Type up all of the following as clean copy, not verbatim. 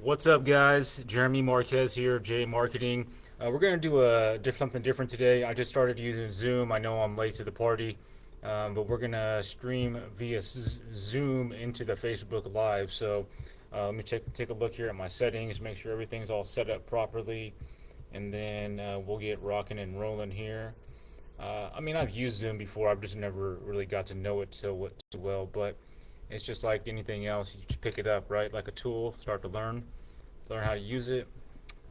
What's up, guys? Jeremy Marquez here, jmarqeting. We're going to do something different today. I just started using Zoom. I know I'm late to the party, but we're going to stream via Zoom into the Facebook Live. So let me take a look here at my settings, make sure everything's all set up properly, and then we'll get rocking and rolling here. I mean, I've used Zoom before. I've just never really got to know it too well, but it's just like anything else. You just pick it up, right? Like a tool, start to learn how to use it.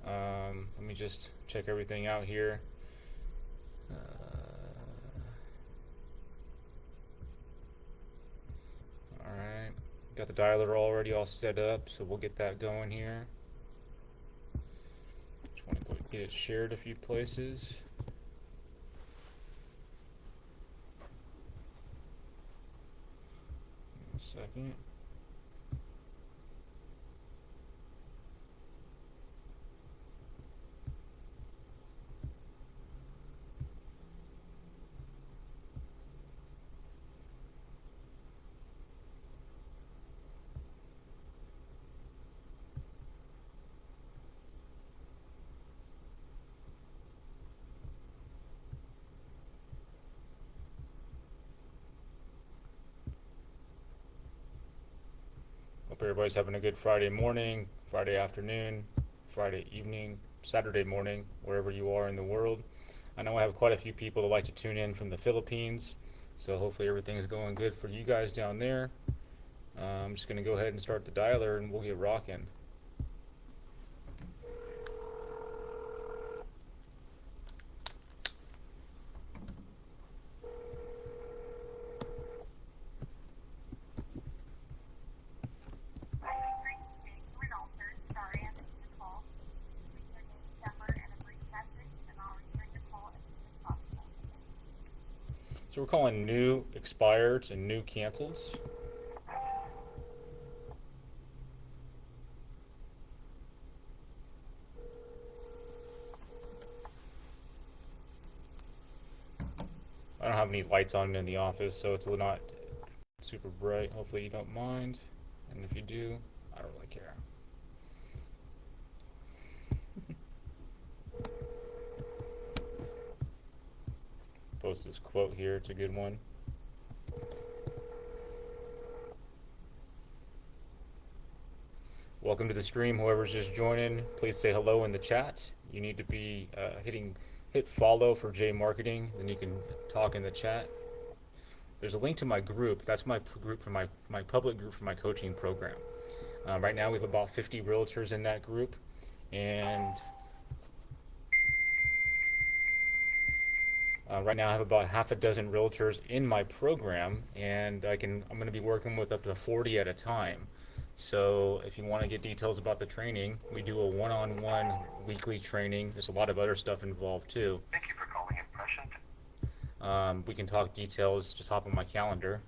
Let me just check everything out here. Uh, all right, got the dialer already all set up, so we'll get that going here. Just want to get it shared a few places. A second. Hope everybody's having a good Friday morning, Friday afternoon, Friday evening, Saturday morning, wherever you are in the world. I know I have quite a few people that like to tune in from the Philippines, so hopefully everything's going good for you guys down there. I'm just going to go ahead and start the dialer and we'll get rocking. So we're calling new expireds and new cancels. I don't have any lights on in the office, so it's not super bright. Hopefully you don't mind. And if you do, I don't really care. Post this quote here, it's a good one. Welcome to the stream, whoever's just joining. Please say hello in the chat. You need to be hit follow for jmarqeting, then you can talk in the chat. There's a link to my group. That's my group for my public group for my coaching program. Right now we have about 50 realtors in that group, and right now I have about half a dozen realtors in my program, and I'm going to be working with up to 40 at a time. So if you want to get details about the training, we do a one-on-one weekly training. There's a lot of other stuff involved too. Thank you for calling Impression. We can talk details, just hop on my calendar.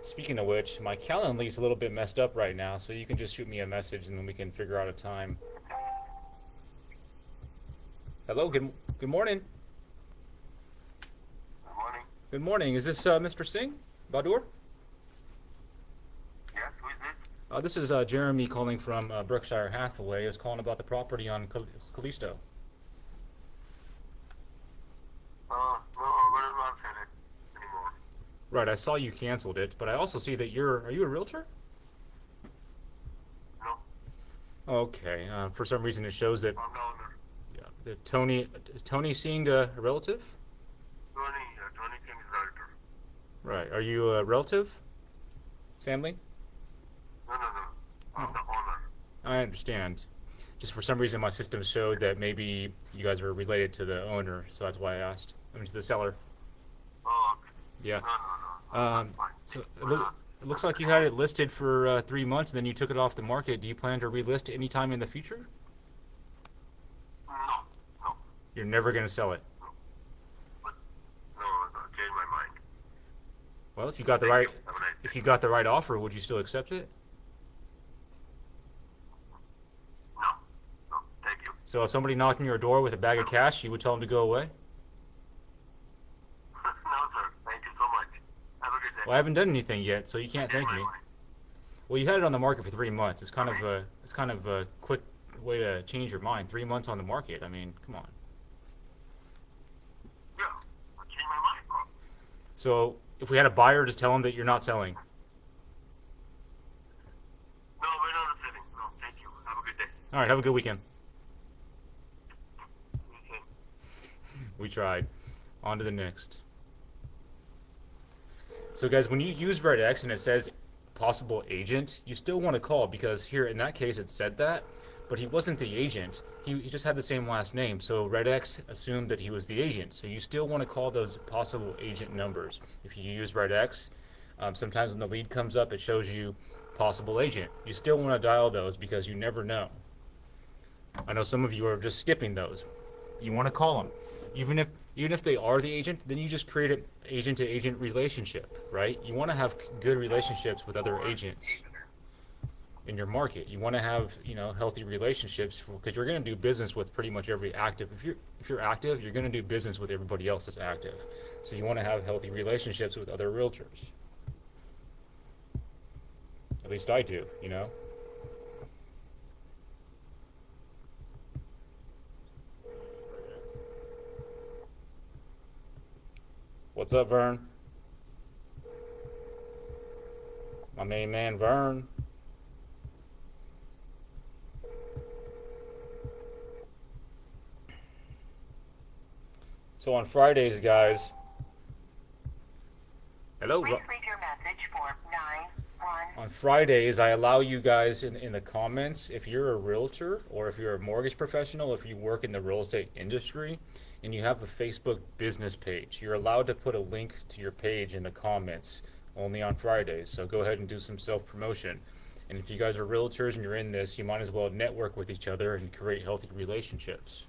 Speaking of which, my calendar is a little bit messed up right now, so you can just shoot me a message and then we can figure out a time. Hello, good morning. Good morning. Good morning. Is this Mr. Singh? Badur? Yes, who is this? This is Jeremy calling from Berkshire Hathaway. I was calling about the property on Callisto. No, we're not selling it anymore. Right, I saw you canceled it, but I also see that are you a realtor? No, Okay, for some reason it shows that, I'm the owner. yeah, is Tony Singh a relative? Tony King is Realtor. Right, are you a relative? Family? No. I'm the owner. I understand. Just for some reason my system showed that maybe you guys were related to the owner, so that's why I asked. I mean, to the seller. Oh, okay. Yeah. No. That's fine. So it looks like you had it listed for 3 months, and then you took it off the market. Do you plan to relist it anytime in the future? No. You're never going to sell it. But, no, change my mind. Well, if you got the Thank right, you. Have a nice day. if you got the right offer, would you still accept it? No, thank you. So if somebody knocked on your door with a bag of cash, you would tell them to go away? No, sir. Thank you so much. Have a good day. Well, I haven't done anything yet, so you can't Change thank my me. mind. Well, you had it on the market for 3 months. It's kind of a quick way to change your mind. 3 months on the market. I mean, come on. Yeah. I changed my mind, bro. So if we had a buyer, just tell them that you're not selling. No, we're not selling. No, thank you. Have a good day. All right, have a good weekend. Okay. We tried. On to the next. So guys, when you use RedX and it says possible agent, you still want to call because here in that case it said that, but he wasn't the agent. He just had the same last name. So RedX assumed that he was the agent. So you still want to call those possible agent numbers. If you use RedX, sometimes when the lead comes up, it shows you possible agent. You still want to dial those because you never know. I know some of you are just skipping those. You want to call them. Even if they are the agent, then you just create an agent-to-agent relationship, right? You want to have good relationships with other agents in your market. You want to have, healthy relationships because you're going to do business with pretty much every active. If you're active, you're going to do business with everybody else that's active. So you want to have healthy relationships with other realtors. At least I do, What's up, Vern? My main man, Vern. So on Fridays, guys. Hello. Please leave your message for 91. On Fridays, I allow you guys in the comments, if you're a realtor or if you're a mortgage professional, if you work in the real estate industry, and you have a Facebook business page, you're allowed to put a link to your page in the comments only on Fridays. So go ahead and do some self-promotion. And if you guys are realtors and you're in this, you might as well network with each other and create healthy relationships.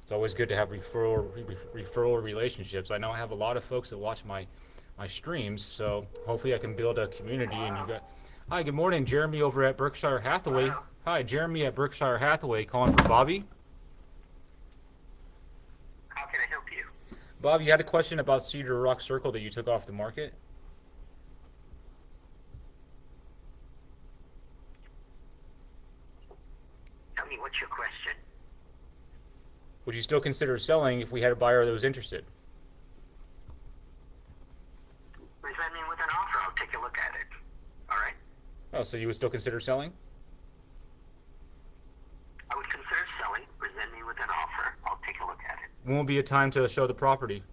It's always good to have referral relationships. I know I have a lot of folks that watch my streams, so hopefully I can build a community. And you got, hi, good morning, Jeremy over at Berkshire Hathaway. Hi, Jeremy at Berkshire Hathaway, calling for Bobby. How can I help you? Bob, you had a question about Cedar Rock Circle that you took off the market? Tell me, what's your question? Would you still consider selling if we had a buyer that was interested? Present me with an offer. I'll take a look at it. All right? Oh, so you would still consider selling? I would consider selling. Present me with an offer. I'll take a look at it. When will be a time to show the property?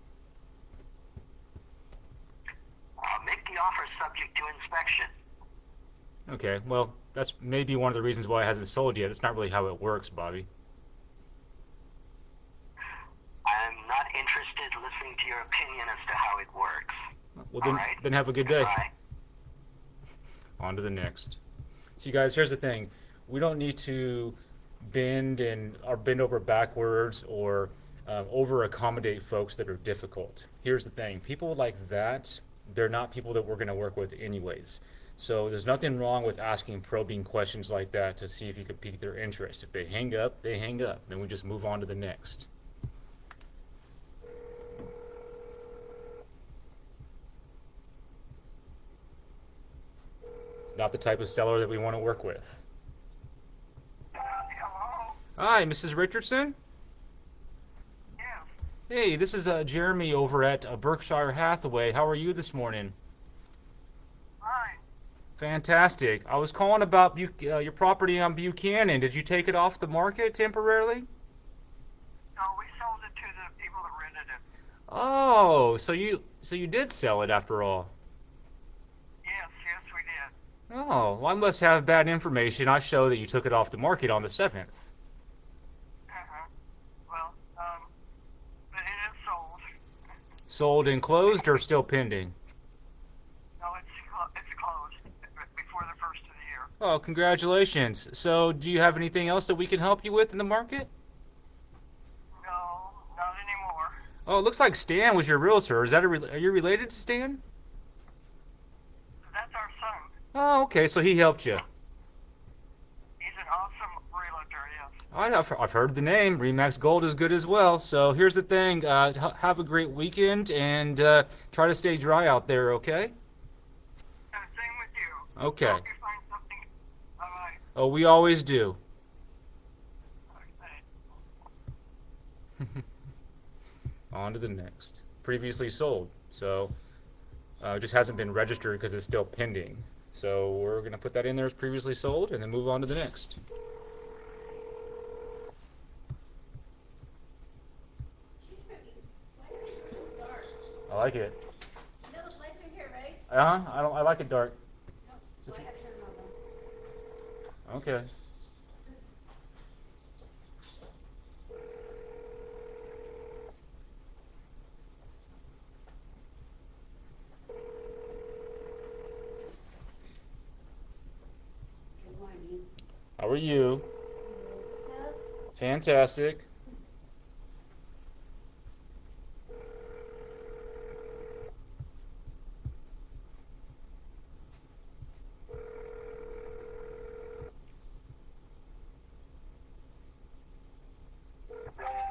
Make the offer subject to inspection. Okay, well, that's maybe one of the reasons why it hasn't sold yet. That's not really how it works, Bobby. I'm not interested in listening to your opinion as to how it works. Well, All right? then have a good day. Goodbye. On to the next. So you guys, here's the thing. We don't need to bend over backwards or over accommodate folks that are difficult. Here's the thing. People like that, they're not people that we're going to work with anyways. So there's nothing wrong with asking probing questions like that to see if you could pique their interest. If they hang up, they hang up. Then we just move on to the next. Not the type of seller that we want to work with. Hello? Hi, Mrs. Richardson. Yes. Hey, this is Jeremy over at Berkshire Hathaway. How are you this morning? Hi. Fantastic. I was calling about your property on Buchanan. Did you take it off the market temporarily? No, we sold it to the people that rented it. Oh, so you did sell it after all. Yes, we did. Oh, well, I must have bad information. I show that you took it off the market on the 7th. Well, but it is sold. Sold and closed or still pending? No, it's closed before the first of the year. Oh, congratulations. So do you have anything else that we can help you with in the market? No, not anymore. Oh, it looks like Stan was your realtor. Is that are you related to Stan? That's our son. Oh, okay. So he helped you. He's an awesome realtor, yes. I've heard the name. Remax Gold is good as well. So here's the thing. Have a great weekend and try to stay dry out there, okay? Same with you. Okay. Hope you find Oh, we always do. Okay. On to the next. Previously sold. So just hasn't been registered because it's still pending. So we're going to put that in there as previously sold and then move on to the next. I like it. Those lights are here, right? I like it dark. No. So I have to turn them on. Okay. Good morning. How are you? Fantastic.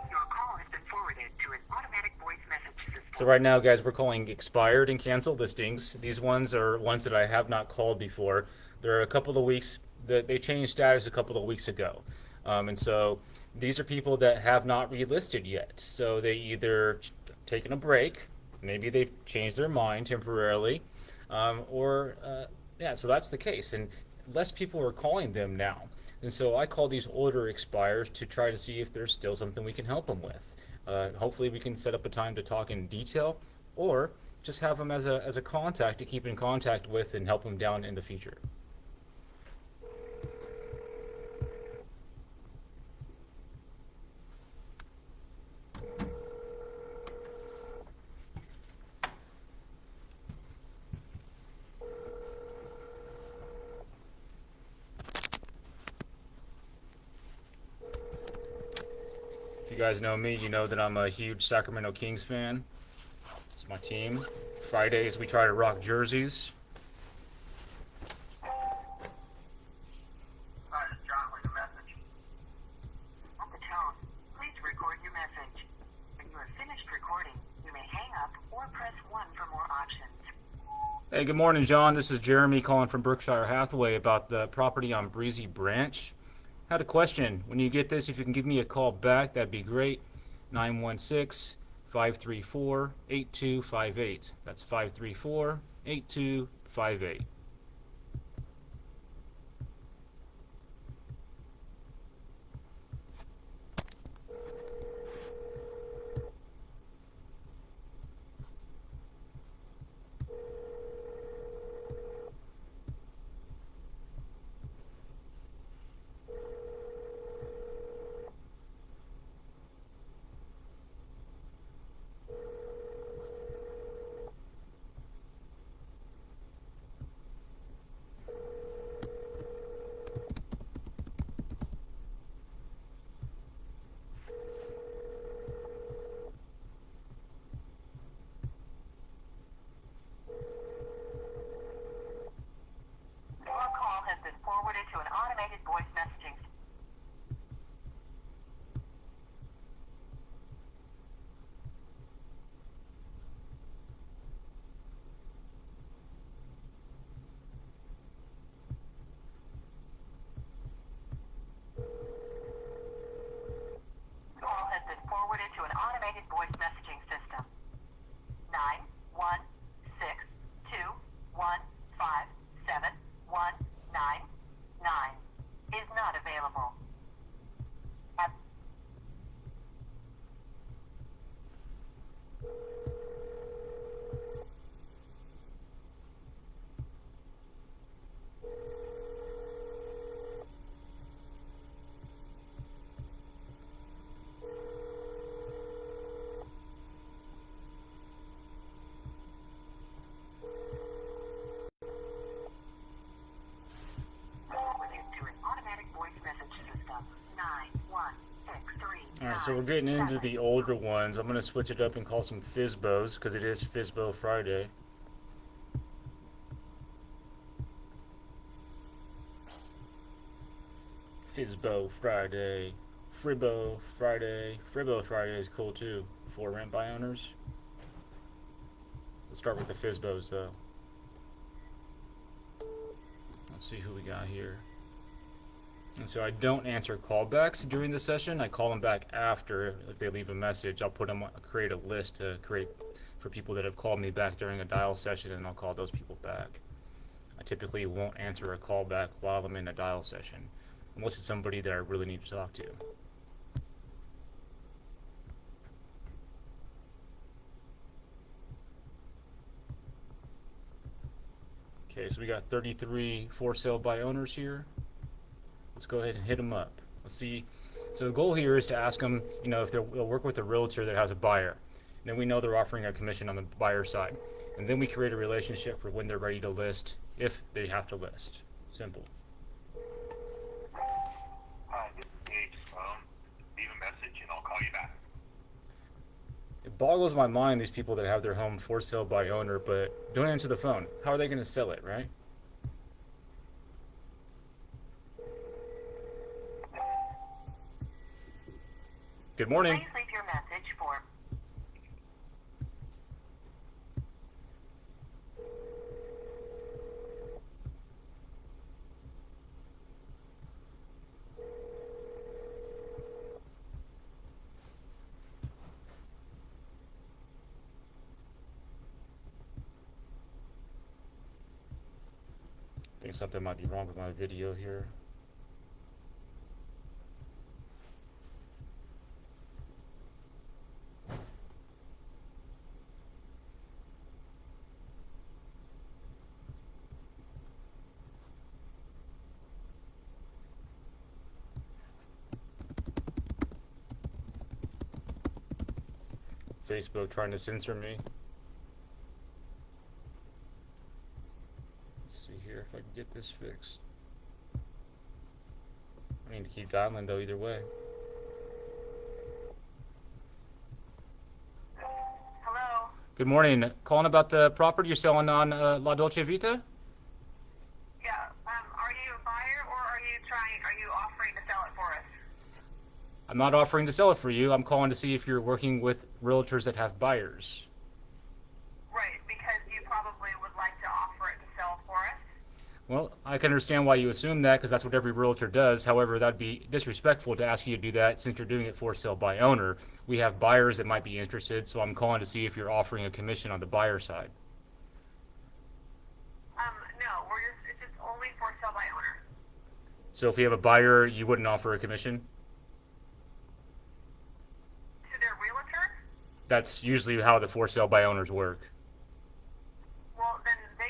Your call has been forwarded to an automatic voice message system. So right now, guys, we're calling expired and canceled listings. These ones are ones that I have not called before. They're a couple of weeks that they changed status a couple of weeks ago, and so these are people that have not relisted yet. So they either taken a break, maybe they've changed their mind temporarily, or yeah. So that's the case, and less people are calling them now. And so I call these older expires to try to see if there's still something we can help them with. Hopefully, we can set up a time to talk in detail, or just have them as a contact to keep in contact with and help them down in the future. If you guys know me, you know that I'm a huge Sacramento Kings fan. It's my team. Fridays, we try to rock jerseys. Hi, it's John with a message. At the tone, please record your message. When you have finished recording, you may hang up or press 1 for more options. Hey, good morning, John. This is Jeremy calling from Berkshire Hathaway about the property on Breezy Branch. Had a question. When you get this, if you can give me a call back, that'd be great. 916-534-8258. That's 534-8258. Your call has been forwarded to an automated voice messaging system. Call has been forwarded to an automated voice messaging system. 91621571999 is not available. At forwarded to an automatic voice message system. 91639. All right, so we're getting into the older ones. I'm going to switch it up and call some FSBOs because it is FSBO Friday. FSBO Friday. Fribo Friday. Fribo Friday is cool too for rent by owners. Let's start with the FSBOs though. Let's see who we got here. And so I don't answer callbacks during the session. I call them back after. If they leave a message, I'll create a list to create for people that have called me back during a dial session, and I'll call those people back. I typically won't answer a call back while I'm in a dial session, unless it's somebody that I really need to talk to. Okay, so we got 33 for sale by owners here. Let's go ahead and hit them up. Let's see. So the goal here is to ask them, if they'll work with a realtor that has a buyer. And then we know they're offering a commission on the buyer side. And then we create a relationship for when they're ready to list, if they have to list. Simple. Hi, this is Dave's phone. Leave a message and I'll call you back. It boggles my mind, these people that have their home for sale by owner, but don't answer the phone. How are they going to sell it, right? Good morning. Please leave your message for I think something might be wrong with my video here. Facebook trying to censor me. Let's see here if I can get this fixed. I need to keep dialing though either way. hello. Good morning. Calling about the property you're selling on La Dolce Vita? Yeah, are you a buyer or are you offering to sell it for us? I'm not offering to sell it for you. I'm calling to see if you're working with realtors that have buyers. Right, because you probably would like to offer it to sell for us. Well, I can understand why you assume that because that's what every realtor does. However, that'd be disrespectful to ask you to do that since you're doing it for sale by owner. We have buyers that might be interested, so I'm calling to see if you're offering a commission on the buyer side. No, it's just only for sale by owner. So if you have a buyer, you wouldn't offer a commission? To their realtor? That's usually how the for sale by owners work. Well, then they're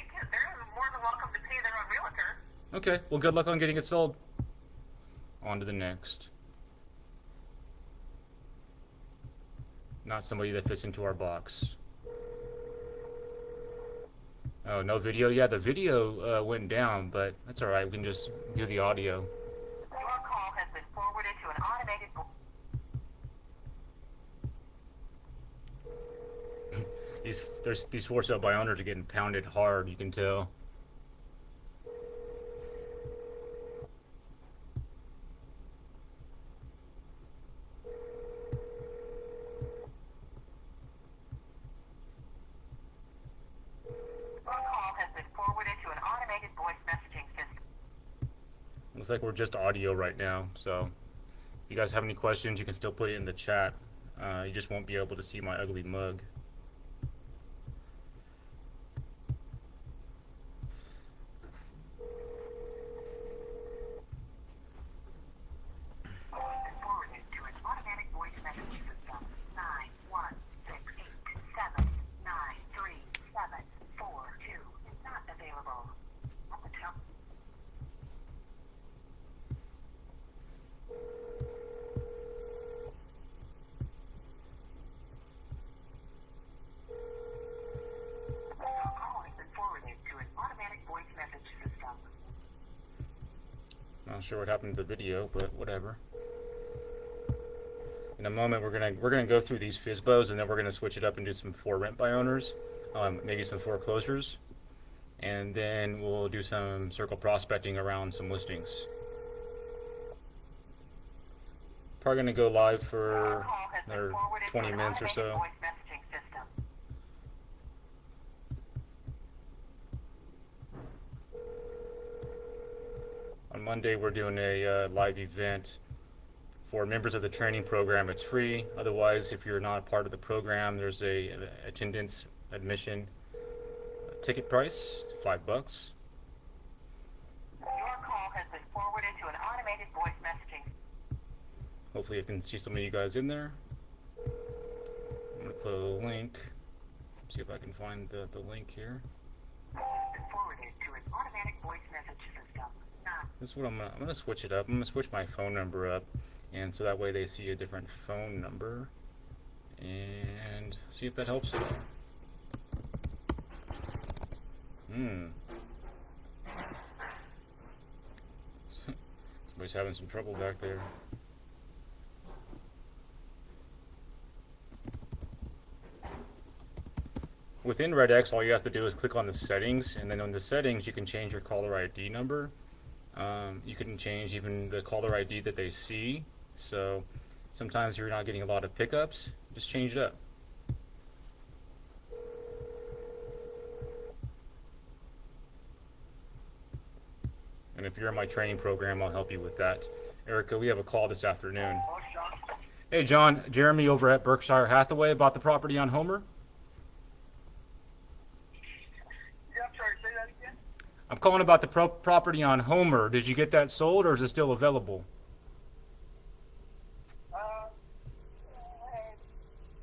more than welcome to pay their own realtor. Okay, well, good luck on getting it sold. On to the next. Not somebody that fits into our box. Oh, no video? Yeah, the video went down, but that's all right. We can just do the audio. Your call has been forwarded to an automated These for sale by owners are getting pounded hard, you can tell. Your call has been forwarded to an automated voice messaging system. Looks like we're just audio right now, so if you guys have any questions, you can still put it in the chat. You just won't be able to see my ugly mug. Forwarded to an automatic voice message system. 916879374 is not available. At the top. Your call has been forwarded to an automatic voice message system. Not sure what happened to the video, but whatever. In a moment, we're gonna go through these FSBOs, and then we're gonna switch it up and do some for rent by owners, maybe some foreclosures, and then we'll do some circle prospecting around some listings. Probably gonna go live for another 20 minutes or so. Voice messaging system. On Monday, we're doing a live event for members of the training program. It's free. Otherwise, if you're not a part of the program, there's an attendance admission ticket price, $5. Your call has been forwarded to an automated voice messaging. Hopefully, I can see some of you guys in there. I'm gonna put a link. See if I can find the link here. Has been forwarded to an automatic voice message system. This is what I'm gonna switch it up. I'm gonna switch my phone number up, and so that way they see a different phone number, and see if that helps at all. Somebody's having some trouble back there. Within RedX, all you have to do is click on the settings, and then on the settings, you can change your caller ID number. You can change even the caller ID that they see. So sometimes you're not getting a lot of pickups, just change it up. And if you're in my training program, I'll help you with that. Erica, we have a call this afternoon. Hey, John, Jeremy over at Berkshire Hathaway about the property on Homer. Yeah, I'm sorry, say that again? I'm calling about the property on Homer. Did you get that sold, or is it still available?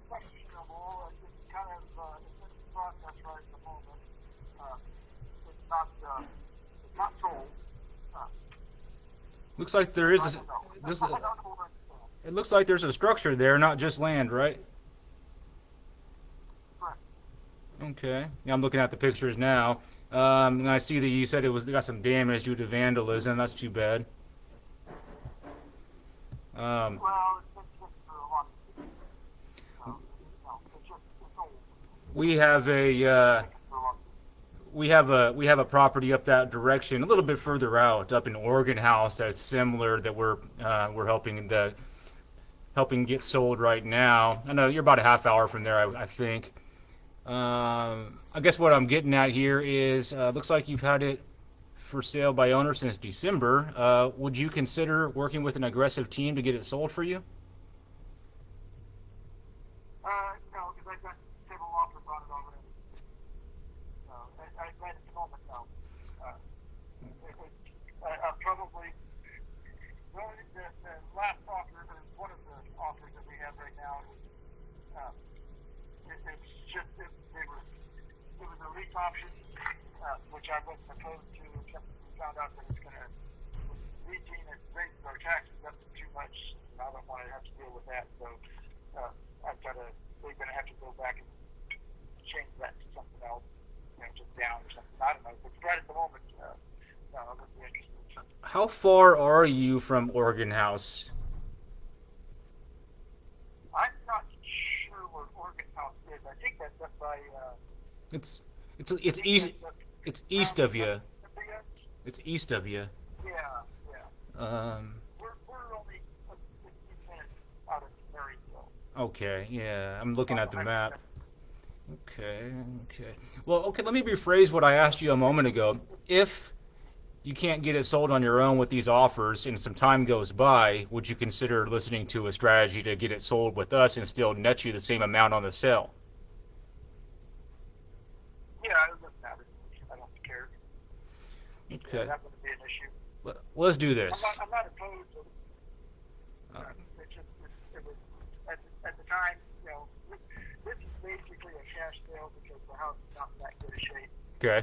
Questionable. It's kind of it's in the process right at the moment. It's not sold. Looks like there is it looks like there's a structure there, not just land, right? Okay. Yeah, I'm looking at the pictures now. And I see that you said it got some damage due to vandalism. That's too bad. Well, it's just for a lot of it's old. We have a property up that direction, a little bit further out, up in Oregon House, that's similar, that we're helping get sold right now. I know you're about a half hour from there, I think. I guess what I'm getting at here is, looks like you've had it for sale by owner since December. Would you consider working with an aggressive team to get it sold for you? No, because I've got several offers on it already. Right at the moment, no. I probably, well, the last offer, or one of the offers that we have right now, it was a lease option, which I wasn't opposed to, except we found out that it's going to, leasing it raises our taxes up too much, and I don't want to have to deal with that, so they're going to have to go back and change that to something else, just down or something, I don't know, but right at the moment, no, I wouldn't be interested. How far are you from Oregon House? I'm not sure where Oregon House is. I think that's up by. It's east. It's east of you. It's east of you. Yeah. We're only 15 minutes out of Marysville. Okay. Yeah, I'm looking at the map. Okay. Well, okay. Let me rephrase what I asked you a moment ago. If you can't get it sold on your own with these offers and some time goes by, would you consider listening to a strategy to get it sold with us and still net you the same amount on the sale? Yeah, I would listen at it. I don't care. Okay. That wouldn't be an issue. Let's do this. I'm not opposed to it. It was at the time, this is basically a cash sale because the house is not in that good a shape. Okay.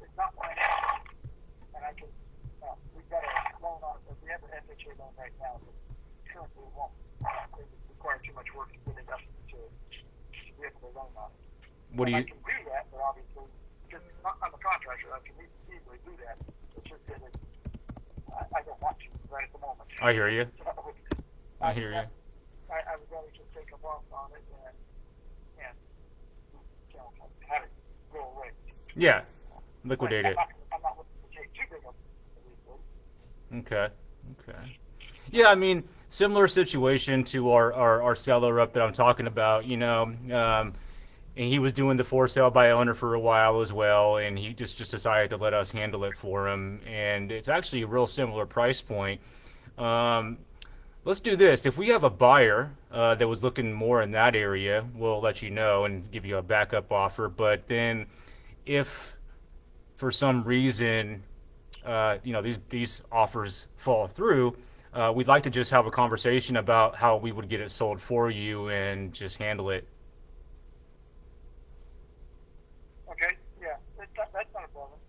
It's not financial, and I can, we've got a loan on it, we have an FHA loan right now, but currently it won't, it would require too much work to get it up to be able to loan on it. I can do that, but obviously, just I'm a contractor, I can easily do that, it's just that I don't want to right at the moment. I hear you. So, I hear you. I would rather just take a loss on it and have it go away. Yeah. Liquidate it. I'm not looking to take too big of a risk. Okay. Yeah, I mean, similar situation to our seller up that I'm talking about. and he was doing the for sale by owner for a while as well, and he just decided to let us handle it for him, and it's actually a real similar price point. Um, let's do this. If we have a buyer that was looking more in that area, we'll let you know and give you a backup offer. But then, if for some reason these offers fall through, we'd like to just have a conversation about how we would get it sold for you and just handle it. Okay, yeah, that's not a problem.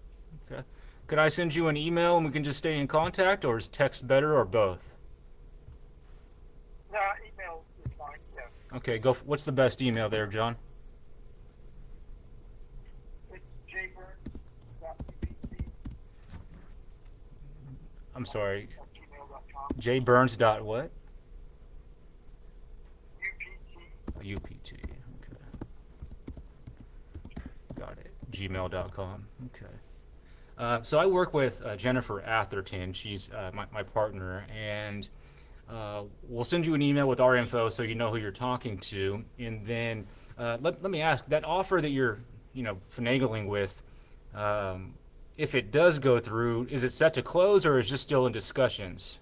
Okay. Could I send you an email and we can just stay in contact, or is text better, or both? No, email is fine, yeah. Okay, go. What's the best email there, John? It's jburns.upc I'm sorry, at gmail.com. jburns dot what? UPC. UPT. Okay. Got it. Gmail.com. Okay. So I work with Jennifer Atherton. She's my partner, and we'll send you an email with our info so you know who you're talking to. And then let me ask, that offer that you're finagling with, if it does go through, is it set to close or is it still in discussions?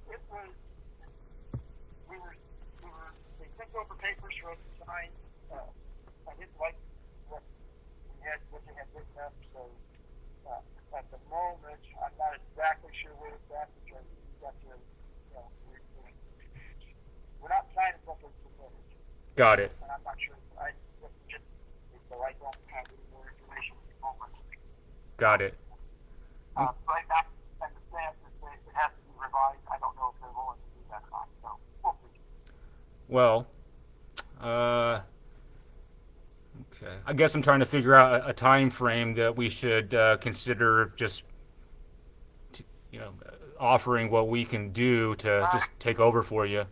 It was, they sent over papers for us to sign. I didn't like what they had written up, so at the moment, I'm not exactly sure where it's at because we've got to, we're not signing something submitted. Got it. And I'm not sure, so I don't have any more information at the moment. Got it. But I understand that it has to be revised. I don't know if they're willing to do that or not, so we'll see. Well, okay. I guess I'm trying to figure out a time frame that we should consider just, offering what we can do to just take over for you.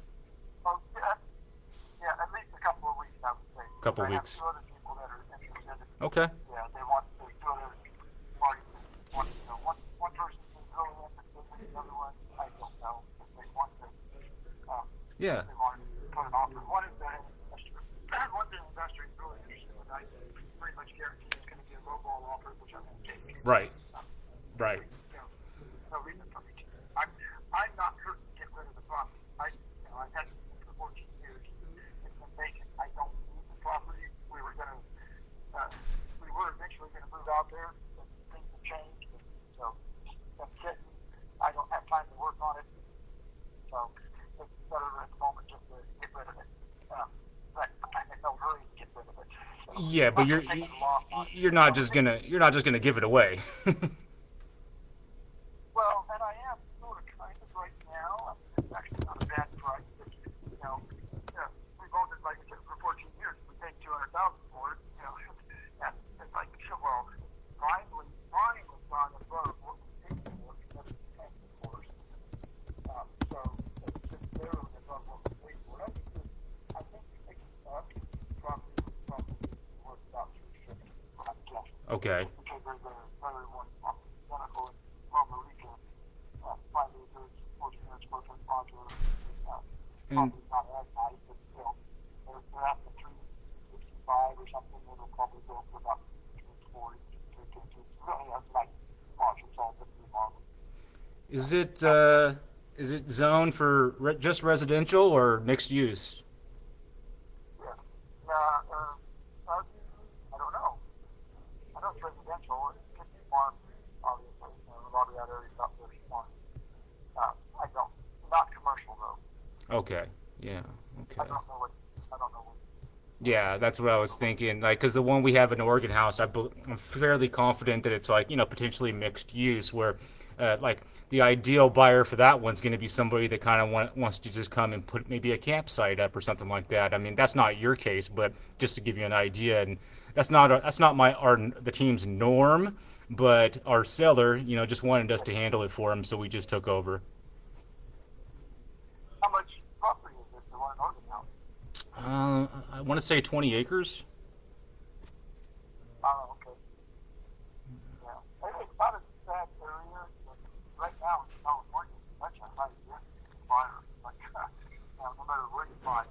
Well, yeah, at least a couple of weeks, I would say. Couple I weeks. have two other people that are interested. Okay. Yeah, they want to do other parties. One person's really interested in the other one. I don't know if they want to. Yeah. They want to put an offer. One is the investor. One's an investor who's really interested, and I pretty much guarantee it's going to be a lowball offer, which I'm going to take. Right. Right. No reason for me to. I'm not hurt to get rid of the property. I've had it for 14 years. It's been vacant. I don't need the property. We were eventually going to move out there, but things have changed. So I'm sitting. I don't have time to work on it. So it's better at the moment just to get rid of it. But I'm in no hurry to get rid of it. So Yeah, but you're not just gonna give it away. Well, and I am sort of kind of right now. I mean, it's actually not a bad price. But, we've owned it, like I said, for 14 years. We paid $200,000 for it. And it's like, well, finally gone above what we paid for it because it's paying for it. So it's just barely above what we paid for it. I think we picked it up. Probably worth about $350. I'm guessing. Okay. Because there's another one identical in Loma Rica, 5 acres, 14 inch footprint modular. Probably not as nice, but still, they're at the 365 or something. It'll probably go for about 340, 350. Really has nice modules, all the new models. Is it zoned for just residential or mixed use? Yeah. I don't know. I know it's residential. It could be farm, obviously. A lot of that area is out there farm. I don't. Not commercial though. Okay. Yeah. Okay. I don't know what. Yeah, that's what I was thinking. Like, because the one we have in Oregon House, I'm fairly confident that it's like potentially mixed use, where like the ideal buyer for that one's going to be somebody that kind of wants to just come and put maybe a campsite up or something like that. I mean, that's not your case, but just to give you an idea, and that's not the team's norm, but our seller, just wanted us to handle it for him, so we just took over. How much property is this? The one in Oregon House? I want to say 20 acres. Oh, okay. Yeah. It's not a bad area, but right now in California, it's such a high risk buyer. Like, no matter where you buy,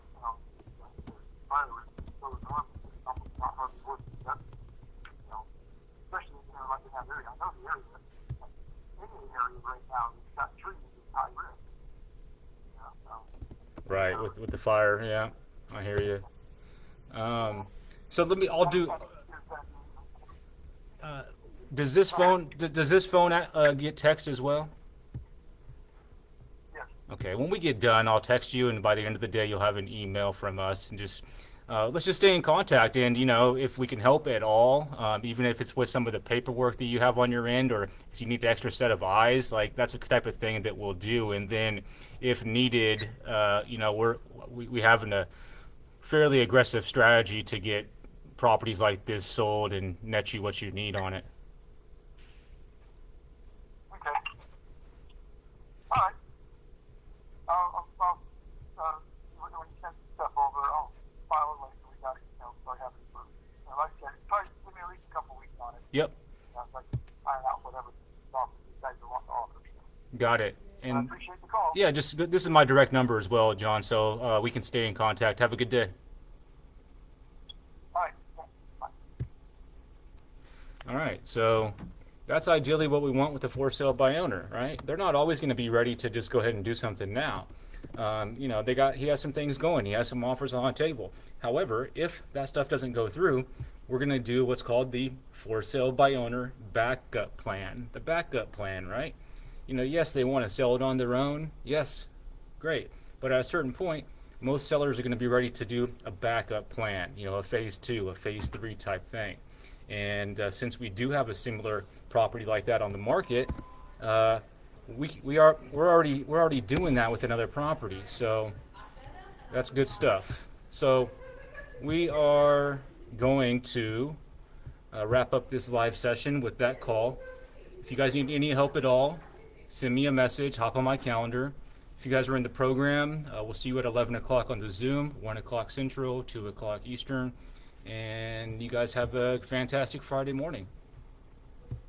fire risk is so enormous, it's almost not hardly worth the investment. You know, especially, you know, like in that area. I know the area, but any area right now that's got trees is high risk. You know, so. Right, with the fire, yeah, I hear you. So I'll do. Does this phone get text as well? Yes. Okay, when we get done, I'll text you, and by the end of the day, you'll have an email from us, and just let's just stay in contact. And you know, if we can help at all, even if it's with some of the paperwork that you have on your end, or if you need an extra set of eyes, like that's the type of thing that we'll do. And then, if needed, you know, we have a fairly aggressive strategy to get properties like this sold and net you what you need on it. Okay. All right. When you send stuff over, I'll file it like we got it, you know, so I have it for, you know, like I said, probably give me at least a couple weeks on it. Yep, You know, so I can iron out whatever stuff you guys are wanting to offer. So, got it. I And appreciate the call. yeah, just this is my direct number as well, John. So we can stay in contact. Have a good day. All right. Thanks. Bye. All right, so that's ideally what we want with the for sale by owner, right? They're not always going to be ready to just go ahead and do something now. You know, he has some things going. He has some offers on the table. However, if that stuff doesn't go through, we're going to do what's called the for sale by owner backup plan. The backup plan, right? You know, yes, they want to sell it on their own. Yes, great. But at a certain point, most sellers are going to be ready to do a backup plan, you know, a phase 2, a phase 3 type thing. And since we do have a similar property like that on the market, we're already doing that with another property. So that's good stuff. So we are going to wrap up this live session with that call. If you guys need any help at all, send me a message, hop on my calendar. If you guys are in the program, we'll see you at 11 o'clock on the Zoom, 1 o'clock Central, 2 o'clock Eastern. And you guys have a fantastic Friday morning.